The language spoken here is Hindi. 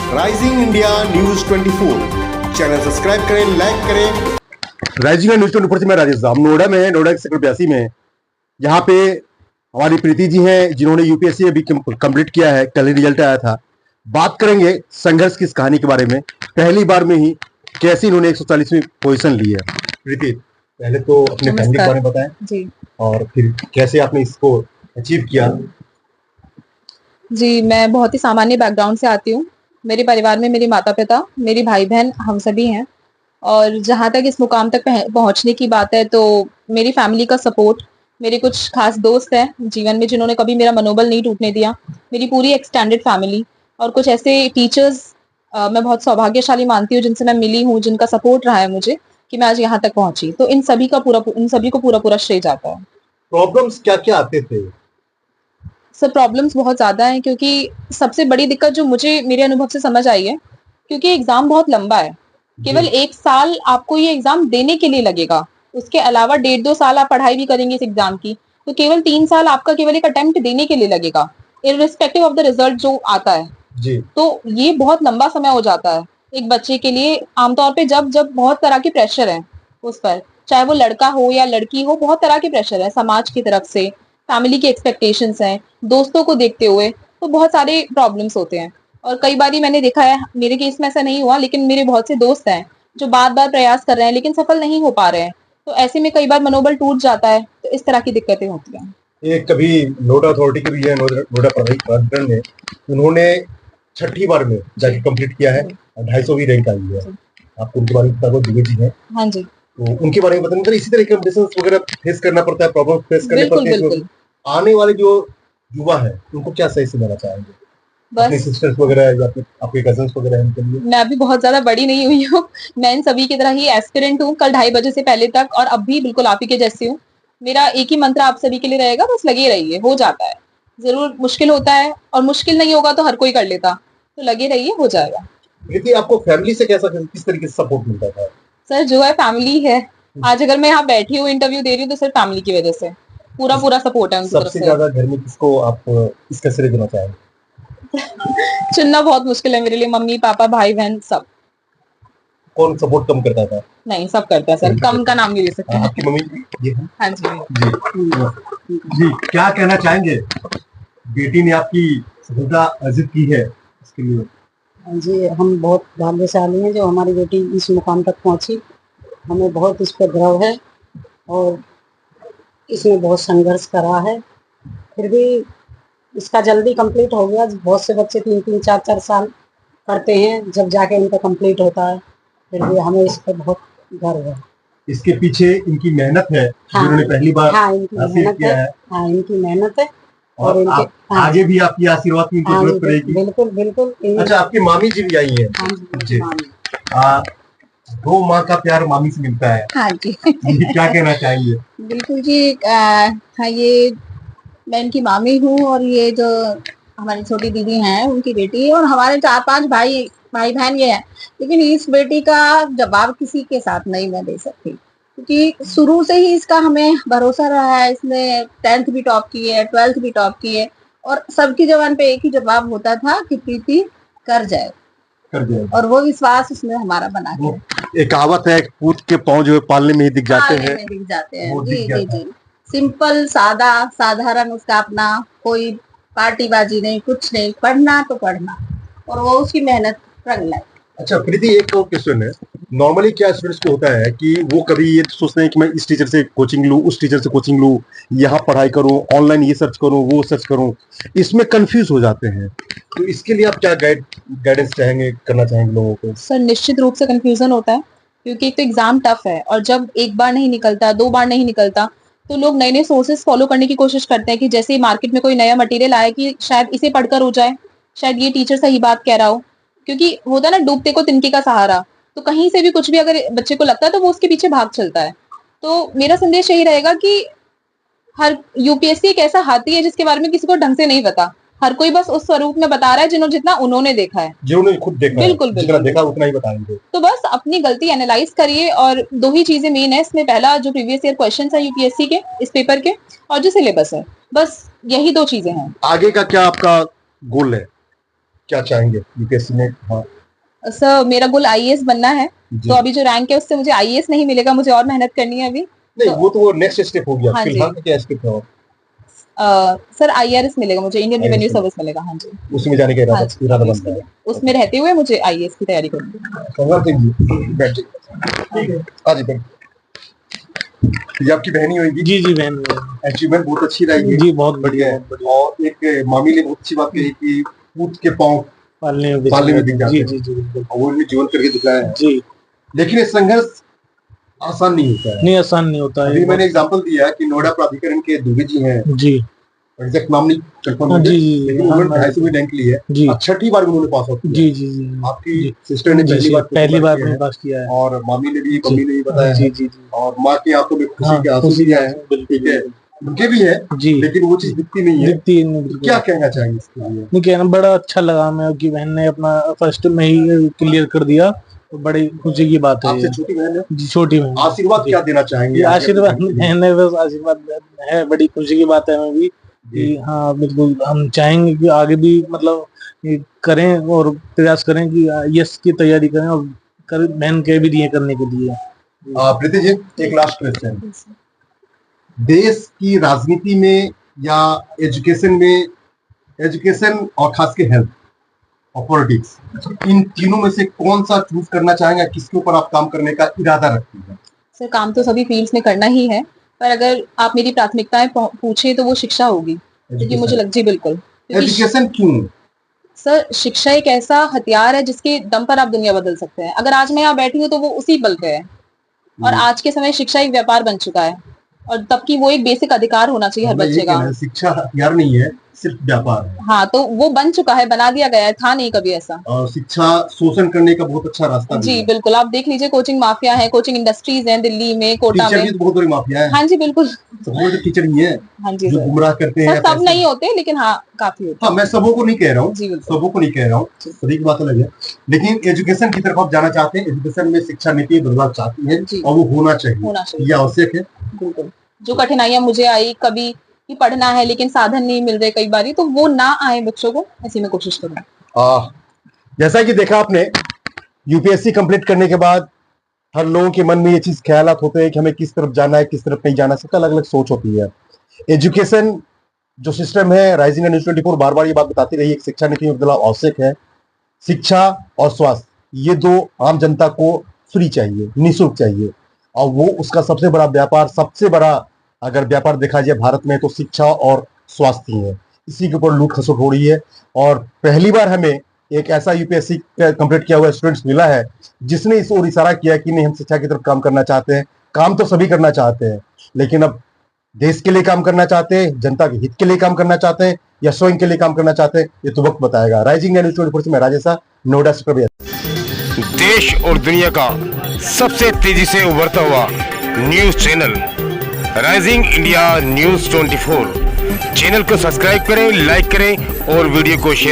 Rising India news 24 channel subscribe करें, लाइक करें। राइजिंग इंडिया न्यूज 24 से मैं राजेश, हम नोएडा में नोएडा सेक्टर 82 में यहाँ पे हमारी प्रीति जी हैं जिन्होंने यूपीएससी अभी कंप्लीट किया है, कल ही रिजल्ट आया था। बात करेंगे संघर्ष की इस कहानी के बारे में, पहली बार में ही कैसे इन्होंने 140वीं पोजीशन ली है। प्रीति, पहले तो अपने फैमिली के बारे में बताएं जी, और फिर कैसे आपने इसको अचीव किया। जी मैं बहुत ही सामान्य बैकग्राउंड से आती हूँ। मेरे परिवार में मेरे माता पिता, मेरी भाई बहन, हम सभी हैं। और जहाँ तक इस मुकाम तक पहुँचने की बात है तो मेरी फैमिली का सपोर्ट, मेरे कुछ खास दोस्त हैं जीवन में जिन्होंने कभी मेरा मनोबल नहीं टूटने दिया, मेरी पूरी एक्सटेंडेड फैमिली और कुछ ऐसे टीचर्स मैं बहुत सौभाग्यशाली मानती हूँ जिनसे मैं मिली हूँ, जिनका सपोर्ट रहा है मुझे कि मैं आज यहाँ तक पहुंची। तो इन सभी को पूरा श्रेय जाता है। प्रॉब्लम्स क्या क्या आते थे? सर प्रॉब्लम्स बहुत ज्यादा हैं, क्योंकि सबसे बड़ी दिक्कत जो मुझे मेरे अनुभव से समझ आई है, क्योंकि एग्जाम बहुत लंबा है। केवल 1 साल आपको ये एग्जाम देने के लिए लगेगा, उसके अलावा 1.5-2 साल आप पढ़ाई भी करेंगे इस एग्जाम की, तो केवल 3 साल आपका केवल एक अटेम्प्ट देने के लिए लगेगा, इररिस्पेक्टिव ऑफ द रिजल्ट जो आता है जी। तो ये बहुत लंबा समय हो जाता है एक बच्चे के लिए। आमतौर पे जब जब बहुत तरह के प्रेशर है उस पर, चाहे वो लड़का हो या लड़की हो, बहुत तरह के प्रेशर है समाज की तरफ से, फैमिली की एक्सपेक्टेशंस हैं, दोस्तों को देखते हुए, तो बहुत सारे प्रॉब्लम्स होते हैं। और कई बार मैंने देखा है, मेरे केस में ऐसा नहीं हुआ, लेकिन मेरे बहुत से दोस्त हैं जो बार बार प्रयास कर रहे हैं लेकिन सफल नहीं हो पा रहे हैं। तो ऐसे में कई बार मनोबल टूट जाता है, तो इस तरह की दिक्कतें होती हैं। एक कभी नोएडा अथॉरिटी के भी है, नोएडा प्राधिकरण में उन्होंने 6ठी बार में जाके कंप्लीट किया है, 250वीं रैंक आई है। आपको उनके बारे में पता हो, दिव्य जी हैं। हाँ जी, तो उनके बारे में बताएं, मतलब इसी तरह के कंडीशंस वगैरह फेस करना पड़ता है, प्रॉब्लम फेस करने पड़ते हैं। बिल्कुल। आने वाले जो युवा है उनको क्या सही सुनाना चाहेंगे? अपने बस सिस्टर्स वगैरह या फिर आपके कजन्स वगैरह हैं उनके लिए? मैं अभी बहुत ज्यादा बड़ी नहीं हुई हूँ, मैं इन सभी की तरह ही एस्पिरेंट हूँ, कल 2:30 बजे से पहले तक, और अब भी बिल्कुल आप ही के जैसी हूँ। मेरा एक ही मंत्र आप सभी के लिए रहेगा, बस लगे रहिए, हो जाता है। जरूर मुश्किल होता है, और मुश्किल नहीं होगा तो हर कोई कर लेता, तो लगे रहिए, हो जाएगा। लेकिन आपको फैमिली से किस तरीके से सपोर्ट मिलता था? सर जो है फैमिली है, आज अगर मैं यहाँ बैठी हूँ इंटरव्यू दे रही हूँ तो सिर्फ फैमिली की वजह से, पूरा सपोर्ट है उनकी तरफ सबसे से। ज्यादा घर में किसको आप इसका श्रेय देना चाहेंगे? चुनना बहुत मुश्किल है मेरे लिए, मम्मी पापा भाई बहन सब। कौन सपोर्ट कम करता था? नहीं, सब करता है सर, कम का नाम नहीं ले सकते। आपकी मम्मी ये है? हाँ जी जी, क्या कहना चाहेंगे? बेटी ने आपकी सफलता अर्जित की है, इसके लिए। जी, हम बहुत भाग्यशाली हैं जो हमारी बेटी इस मुकाम तक पहुंची। हमें बहुत इस पर गर्व है और इसने बहुत संघर्ष करा है, फिर भी इसका जल्दी कंप्लीट हो गया। बहुत से बच्चे 3-3, 4-4 साल करते हैं जब जाके उनका कंप्लीट होता है, फिर भी हमें इस पर बहुत गर्व है। इसके पीछे इनकी मेहनत है, हाँ, जिन्होंने पहली बार इनकी मेहनत किया है। हाँ, इनकी मेहनत है और इनके आगे भी आपकी आशीर्वाद की जरूरत पड़ेगी। बिल्कुल। अच्छा, आपकी मामी जी भी आई है? हाँ जी। 2 माँ का प्यार मामी से मिलता है। हाँ जी क्या कहना चाहेंगे? बिल्कुल जी। हाँ, ये मैं इनकी मामी हूँ, और ये जो हमारी छोटी दीदी हैं उनकी बेटी है, और हमारे 4-5 भाई बहन ये है। लेकिन इस बेटी का जवाब किसी के साथ नहीं मैं दे सकती, क्योंकि शुरू से ही इसका हमें भरोसा रहा है। इसने 10th भी टॉप की है, 12th भी टॉप की है, और सबकी जबान पे एक ही जवाब होता था कि प्रीति कर जाए, और वो विश्वास उसने हमारा बना के। एक कहावत है, पूत के पांव जो है पालने में ही दिख जाते हैं। दिख जाते हैं। वो दिख जी। सिंपल सादा साधारण उसका अपना, कोई पार्टीबाजी नहीं, कुछ नहीं, पढ़ना तो पढ़ना, और वो उसकी मेहनत रंग लाई। अच्छा प्रीति, एक और क्वेश्चन है। नॉर्मली क्या स्टूडेंट्स को होता है कि वो कभी ये सोचते हैं कि मैं इस टीचर से कोचिंग लूं, उस टीचर से कोचिंग लूं, यहाँ पढ़ाई करूं, ऑनलाइन ये सर्च करूं, वो सर्च करूं, इसमें कंफ्यूज हो जाते हैं। तो इसके लिए आप क्या गाइडेंस करना चाहेंगे लोगों को? सर निश्चित रूप से कंफ्यूजन होता है, क्योंकि एक तो एग्जाम टफ है, और जब एक बार नहीं निकलता, 2 बार नहीं निकलता, तो लोग नए नए सोर्सेस फॉलो करने की कोशिश करते हैं कि जैसे मार्केट में कोई नया मटेरियल आया कि शायद इसे पढ़कर हो जाए, शायद ये टीचर सही बात कह रहा हो, क्योंकि होता है ना, डूबते को तिनके का सहारा। तो कहीं से भी कुछ भी अगर बच्चे को लगता है तो वो उसके पीछे भाग चलता है। तो मेरा संदेश यही रहेगा कि हर यूपीएससी एक ऐसा हाथी है जिसके बारे में किसी को ढंग से नहीं पता। हर कोई बस उस स्वरूप में बता रहा है जितना उन्होंने देखा है, जिन्होंने खुद देखा बिल्कुल है, जितना देखा उतना ही बताएंगे। तो बस अपनी गलती एनालाइज करिए, और 2 ही चीजें मेन है इसमें। पहला जो प्रीवियस ईयर क्वेश्चंस है यूपीएससी के इस पेपर के, और जो सिलेबस है, बस यही 2 चीजें हैं। आगे का क्या आपका गोल है? क्या चाहेंगे यूपीएससी में? हाँ सर मेरा गोल आईएएस बनना है, जी। तो अभी जो रैंक है उससे मुझे आईएएस नहीं मिलेगा, मुझे और मेहनत करनी है अभी। नहीं, वो तो नेक्स्ट स्टेप हो गया, हाँ जी। फिलहाल क्या स्टेप है? सर आईआरएस मिलेगा मुझे, इंडियन IRS रेवेन्यू सर्विस मिलेगा। हाँ जी, उसमें जाने का हाँ जी, इरादा अभी बनता है। उसमें रहते हुए मुझे आईएएस की तैयारी करनी है। संघर्ष जी, बैठ जाइए। हाँ जी बैठ। ये आपकी बहनी होगी? जी जी बहन अचीवमेंट बहुत अच्छी रही है जी, बहुत बढ़िया है। और एक मामी ने बहुत अच्छी बात कही कि पूत के पाँव पालने में दिख जाते जी हैं। जी जी बिल्कुल और वो भी जीवन करके दिखाया है। जी। लेकिन ये संघर्ष आसान नहीं होता है। नहीं, आसान नहीं होता है। अभी मैंने एग्जांपल दिया है कि नोएडा प्राधिकरण के दुबे जी हैं, जी एग्जैक्ट नाम नहीं कंफर्म है, जी जी लेकिन उन्होंने 250 रैंक ली है जी और छठी बार उन्होंने पास आउट किया। जी जी जी आपकी सिस्टर ने पहली बार किया में है पास किया है। और मामी ने भी, मम्मी ने भी बताया जी है। जी जी और माँ की आंखों में खुशी हाँ, के आंसू खुशी भी के आए हैं, आंसू, बिल्कुल, ठीक है, उनके भी है, जी। लेकिन वो चीज दिखती नहीं है। दिखती नहीं बिल्कुल। क्या कहना चाहेंगे इसके लिए? नहीं, कहना बड़ा अच्छा लगा मैं कि बहन ने अपना फर्स्ट में ही क्लियर कर दिया, तो बड़ी खुशी की बात है। आपसे छोटी बहन है, जी छोटी बहन। आशीर्वाद क्या देना चाहेंगे? आशीर्वाद बहन है, बस आशीर्वाद है, बड़ी खुशी की बात है हमें भी कि हाँ बिल्कुल हम चाहेंगे कि आगे भी मतलब ये करें और प्रयास करें कि यस की तैयारी करें और बहन के भी दिए करने के लिए। प्रीति जी, एक लास्ट क्वेश्चन, देश की राजनीति में या एजुकेशन में, एजुकेशन और खास के हेल्थ और पॉलिटिक्स, इन तीनों में से कौन सा चूज करना चाहेंगे? किसके ऊपर आप काम करने का इरादा रखती हैं? सर काम तो सभी फील्ड्स में करना ही है, पर अगर आप मेरी प्राथमिकताएं पूछे तो वो शिक्षा होगी, क्योंकि मुझे लग जी बिल्कुल, क्योंकि एजुकेशन क्यों? सर शिक्षा एक ऐसा हथियार है जिसके दम पर आप दुनिया बदल सकते हैं। अगर आज मैं यहाँ बैठी हूँ तो वो उसी बल पे है, और आज के समय शिक्षा एक व्यापार बन चुका है, और तब की वो एक बेसिक अधिकार होना चाहिए हर मैं ये बच्चे का। कहना है, शिक्षा हथियार नहीं है, सिर्फ व्यापार है। हाँ, तो वो बन चुका है, बना दिया गया है, था नहीं कभी ऐसा। और शिक्षा शोषण करने का बहुत अच्छा रास्ता भी जी है। बिल्कुल, आप देख लीजिए कोचिंग माफिया है, कोचिंग इंडस्ट्रीज हैं दिल्ली में, कोटा टीचर भी में। तो बहुत बड़ी माफिया है। हाँ जी बिल्कुल। सबको तो टीचर ही है हाँ जी जो सर, गुमराह करते हैं। सर सब नहीं होते, लेकिन हाँ काफी होते हाँ, मैं सबों को नहीं कह रहा हूँ, जी बिल्कुल। सबों को नहीं कह रहा हूँ, सभी की बात अलग है, लेकिन एजुकेशन की तरफ आप जाना चाहते हैं, एजुकेशन में शिक्षा नीति बदलाव चाहती है जी। और वो होना चाहिए, होना चाहिए। ये आवश्यक है। बिल्कुल, जो कठिनाइयां मुझे आई कभी कि पढ़ना है लेकिन साधन नहीं मिल रहे कई बारी, तो वो ना आए बच्चों को, ऐसी मैं कोशिश करूँ। जैसा कि देखा आपने, यूपीएससी कंप्लीट करने के बाद हर लोगों के मन में ये चीज ख्यालात होते हैं कि हमें किस तरफ जाना है, किस तरफ नहीं जाना, सबका अलग अलग सोच होती है। एजुकेशन जो सिस्टम है, राइजिंग न्यूज़ 24 बार बार ये बात बताती रही है, शिक्षा नीति में बदलाव आवश्यक है। शिक्षा और स्वास्थ्य ये दो आम जनता को फ्री चाहिए, निःशुल्क चाहिए, और वो उसका सबसे बड़ा व्यापार, सबसे बड़ा अगर व्यापार देखा जाए भारत में तो शिक्षा और स्वास्थ्य ही है। इसी के ऊपर लूट खसोट हो रही है, और पहली बार हमें एक ऐसा यूपीएससी कंप्लीट किया हुआ स्टूडेंट्स मिला है जिसने इस ओर इशारा किया कि नहीं, हम शिक्षा की तरफ काम करना चाहते हैं। काम तो सभी करना चाहते हैं, लेकिन अब देश के लिए काम करना चाहते हैं, जनता के हित के लिए काम करना चाहते हैं या स्वयं के लिए काम करना चाहते हैं, ये तो वक्त बताएगा। राइजिंग न्यूज़ 24 से मैं राजेश शाह, नोएडा से प्रवेश। देश और दुनिया का सबसे तेजी से उभरता हुआ news channel rising India news 24 channel को सब्सक्राइब करें, लाइक करें और वीडियो को शेयर